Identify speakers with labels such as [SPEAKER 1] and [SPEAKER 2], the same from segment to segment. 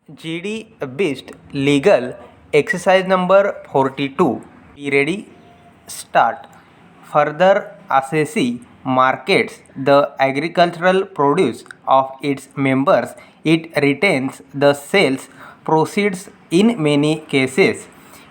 [SPEAKER 1] GD Beast Legal Exercise number 42. Be ready? Start. Further, assessee markets the agricultural produce of its members. It retains the sales proceeds in many cases.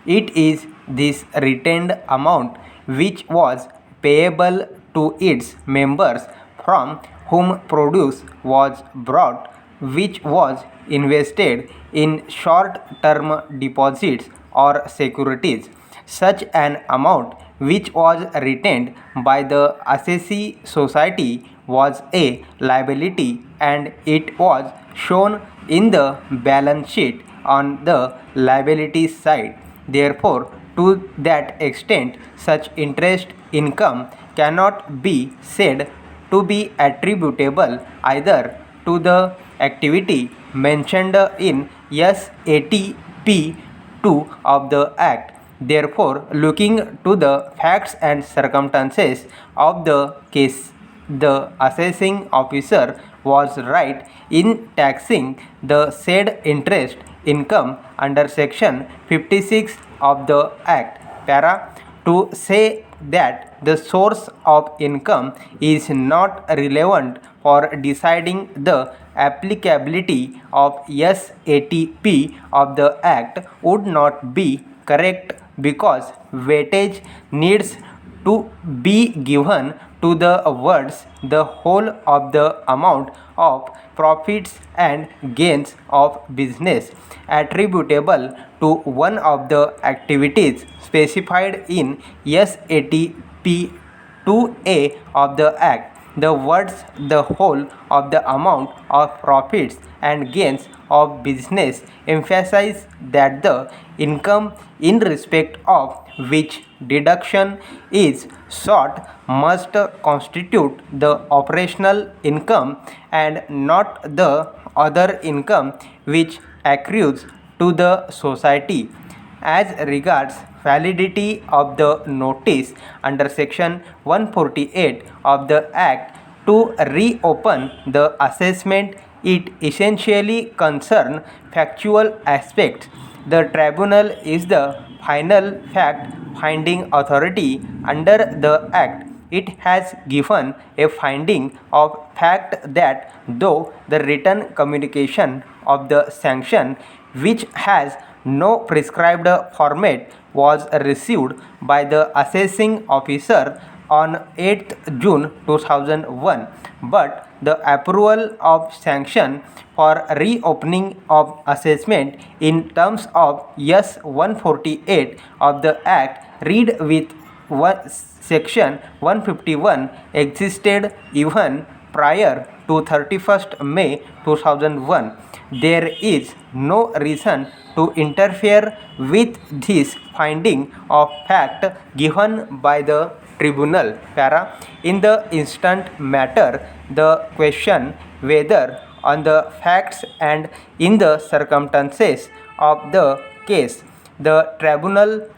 [SPEAKER 1] It is this retained amount which was payable to its members from whom produce was brought, which was invested in short-term deposits or securities. Such an amount which was retained by the assessee society was a liability, and it was shown in the balance sheet on the liability side. Therefore, to that extent, such interest income cannot be said to be attributable either to the activity mentioned in SATP 2 of the Act. Therefore, looking to the facts and circumstances of the case, the assessing officer was right in taxing the said interest income under section 56 of the Act. Para. To say that the source of income is not relevant for deciding the applicability of SATP of the Act would not be correct, because weightage needs to be given to the words the whole of the amount of profits and gains of business attributable to one of the activities specified in SATP 2A of the Act. The words the whole of the amount of profits and gains of business emphasize that the income in respect of which deduction is sought must constitute the operational income and not the other income which accrues to the society. As regards validity of the notice under section 148 of the Act to reopen the assessment, it essentially concerns factual aspects. The tribunal is the final fact-finding authority under the Act. It has given a finding of fact that though the written communication of the sanction, which has no prescribed format, was received by the assessing officer on 8th June 2001, but the approval of sanction for reopening of assessment in terms of S 148 of the Act read with section 151 existed even prior to 31st May 2001. There is no reason to interfere with this finding of fact given by the tribunal. Para. In the instant matter, the question whether on the facts and in the circumstances of the case, the tribunal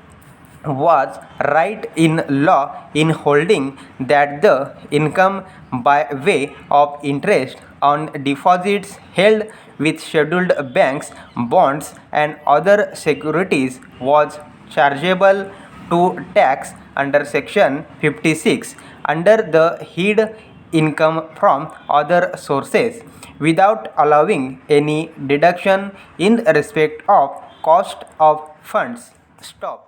[SPEAKER 1] was right in law in holding that the income by way of interest on deposits held with scheduled banks, bonds and other securities was chargeable to tax under section 56 under the head income from other sources, without allowing any deduction in respect of cost of funds. Stop.